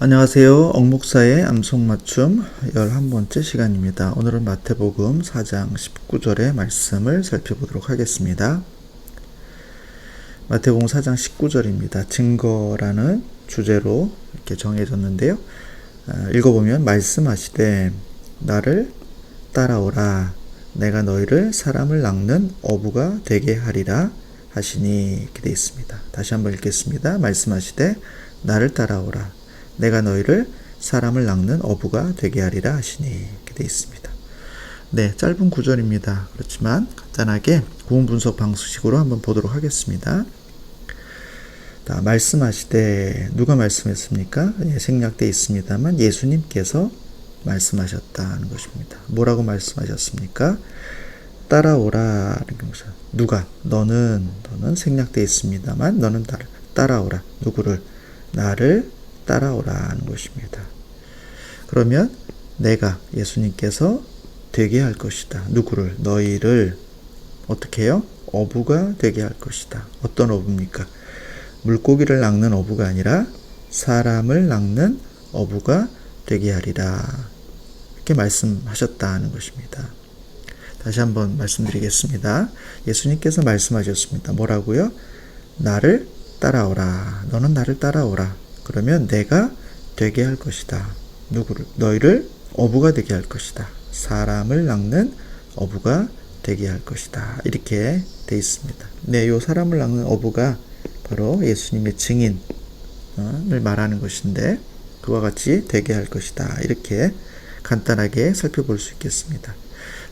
안녕하세요. 억목사의 암송맞춤 11번째 시간입니다. 오늘은 마태복음 4장 19절의 말씀을 살펴보도록 하겠습니다. 마태복음 4장 19절입니다. 증거라는 주제로 이렇게 정해졌는데요. 읽어보면 말씀하시되 나를 따라오라 내가 너희를 사람을 낚는 어부가 되게 하리라 하시니 이렇게 되어 있습니다. 다시 한번 읽겠습니다. 말씀하시되 나를 따라오라 내가 너희를 사람을 낚는 어부가 되게 하리라 하시니 이렇게 되어 있습니다. 네, 짧은 구절입니다. 그렇지만 간단하게 구문 분석 방식으로 한번 보도록 하겠습니다. 말씀하시되 누가 말씀했습니까? 생략되어 있습니다만 예수님께서 말씀하셨다는 것입니다. 뭐라고 말씀하셨습니까? 따라오라. 누가? 너는 생략되어 있습니다만 너는 따라오라. 누구를? 나를 따라오라는 것입니다. 그러면 내가 예수님께서 되게 할 것이다. 누구를? 너희를 어떻게 해요? 어부가 되게 할 것이다. 어떤 어부입니까? 물고기를 낚는 어부가 아니라 사람을 낚는 어부가 되게 하리라. 이렇게 말씀하셨다는 것입니다. 다시 한번 말씀드리겠습니다. 예수님께서 말씀하셨습니다. 뭐라고요? 나를 따라오라. 너는 나를 따라오라. 그러면 내가 되게 할 것이다. 누구를? 너희를 어부가 되게 할 것이다. 사람을 낚는 어부가 되게 할 것이다. 이렇게 되어 있습니다. 네, 요 사람을 낚는 어부가 바로 예수님의 증인을 말하는 것인데 그와 같이 되게 할 것이다. 이렇게 간단하게 살펴볼 수 있겠습니다.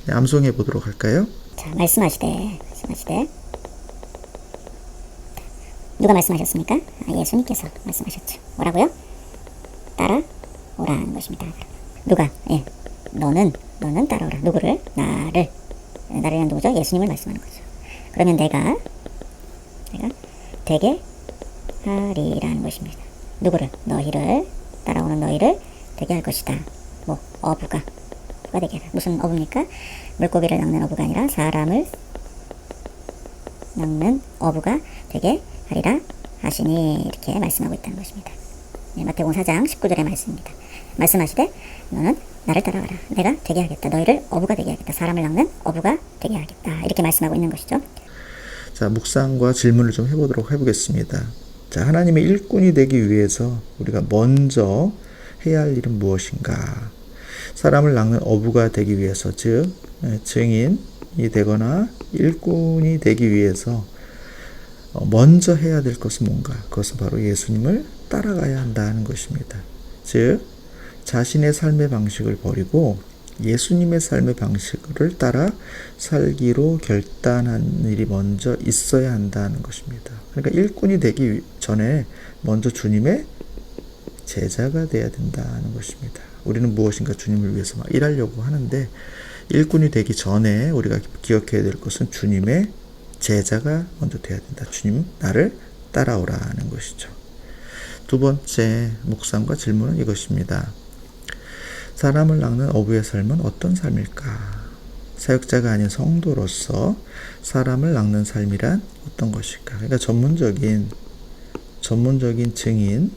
네, 암송해 보도록 할까요? 자, 말씀하시되 누가 말씀하셨습니까? 예수님께서 말씀하셨죠. 뭐라고요? 따라오라는 것입니다. 누가? 너는 따라오라. 누구를? 나를 누구죠? 예수님을 말씀하는 거죠. 그러면 내가 되게 하리라는 것입니다. 누구를? 너희를 따라오는 너희를 되게 할 것이다. 어부가 되게 하라. 무슨 어부입니까? 물고기를 낚는 어부가 아니라 사람을 낚는 어부가 되게 하리라 하시니 이렇게 말씀하고 있다는 것입니다. 네, 마태복음 4장 19절의 말씀입니다. 말씀하시되 너는 나를 따라와라. 내가 되게 하겠다. 너희를 어부가 되게 하겠다. 사람을 낚는 어부가 되게 하겠다. 이렇게 말씀하고 있는 것이죠. 자, 묵상과 질문을 좀 해보겠습니다. 자, 하나님의 일꾼이 되기 위해서 우리가 먼저 해야 할 일은 무엇인가? 사람을 낚는 어부가 되기 위해서, 즉 증인이 되거나 일꾼이 되기 위해서 먼저 해야 될 것은 뭔가? 그것은 바로 예수님을 따라가야 한다는 것입니다. 즉 자신의 삶의 방식을 버리고 예수님의 삶의 방식을 따라 살기로 결단한 일이 먼저 있어야 한다는 것입니다. 그러니까 일꾼이 되기 전에 먼저 주님의 제자가 되어야 된다는 것입니다. 우리는 무엇인가 주님을 위해서 막 일하려고 하는데 일꾼이 되기 전에 우리가 기억해야 될 것은 주님의 제자가 먼저 돼야 된다. 주님, 나를 따라오라는 것이죠. 두 번째 묵상과 질문은 이것입니다. 사람을 낚는 어부의 삶은 어떤 삶일까? 사역자가 아닌 성도로서 사람을 낚는 삶이란 어떤 것일까? 그러니까 전문적인 증인이나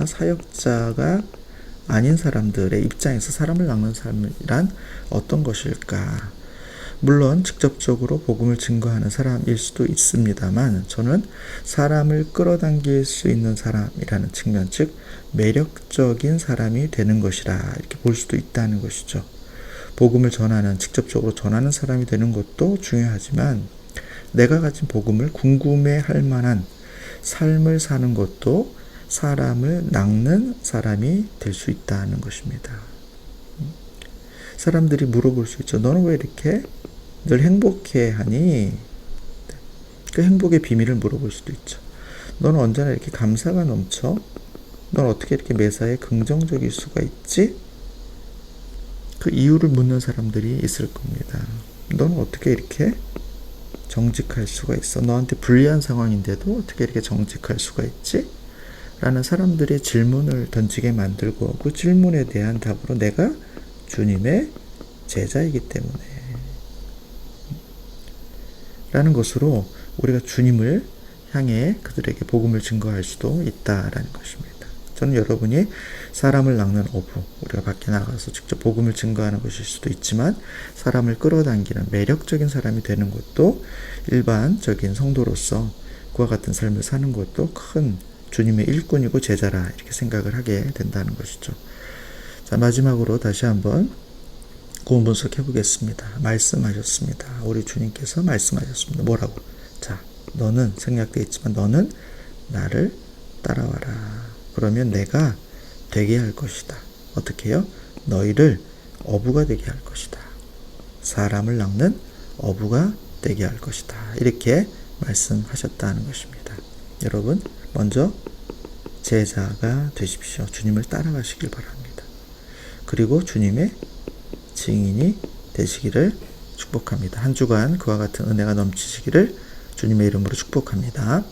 사역자가 아닌 사람들의 입장에서 사람을 낚는 삶이란 어떤 것일까? 물론 직접적으로 복음을 증거하는 사람일 수도 있습니다만 저는 사람을 끌어당길 수 있는 사람이라는 측면, 즉 매력적인 사람이 되는 것이라 이렇게 볼 수도 있다는 것이죠. 복음을 직접적으로 전하는 사람이 되는 것도 중요하지만 내가 가진 복음을 궁금해할 만한 삶을 사는 것도 사람을 낚는 사람이 될 수 있다는 것입니다. 사람들이 물어볼 수 있죠. 너는 왜 이렇게 늘 행복해하니? 그 행복의 비밀을 물어볼 수도 있죠. 너는 언제나 이렇게 감사가 넘쳐? 넌 어떻게 이렇게 매사에 긍정적일 수가 있지? 그 이유를 묻는 사람들이 있을 겁니다. 너는 어떻게 이렇게 정직할 수가 있어? 너한테 불리한 상황인데도 어떻게 이렇게 정직할 수가 있지? 라는 사람들의 질문을 던지게 만들고 그 질문에 대한 답으로 내가 주님의 제자이기 때문에 라는 것으로 우리가 주님을 향해 그들에게 복음을 증거할 수도 있다라는 것입니다. 저는 여러분이 사람을 낚는 어부, 우리가 밖에 나가서 직접 복음을 증거하는 것일 수도 있지만 사람을 끌어당기는 매력적인 사람이 되는 것도 일반적인 성도로서 그와 같은 삶을 사는 것도 큰 주님의 일꾼이고 제자라 이렇게 생각을 하게 된다는 것이죠. 자, 마지막으로 다시 한번 고음 분석해 보겠습니다. 말씀하셨습니다. 우리 주님께서 말씀하셨습니다. 뭐라고? 자, 너는 생략되어 있지만 너는 나를 따라와라. 그러면 내가 되게 할 것이다. 어떻게 해요? 너희를 어부가 되게 할 것이다. 사람을 낚는 어부가 되게 할 것이다. 이렇게 말씀하셨다는 것입니다. 여러분, 먼저 제자가 되십시오. 주님을 따라가시길 바랍니다. 그리고 주님의 증인이 되시기를 축복합니다. 한 주간 그와 같은 은혜가 넘치시기를 주님의 이름으로 축복합니다.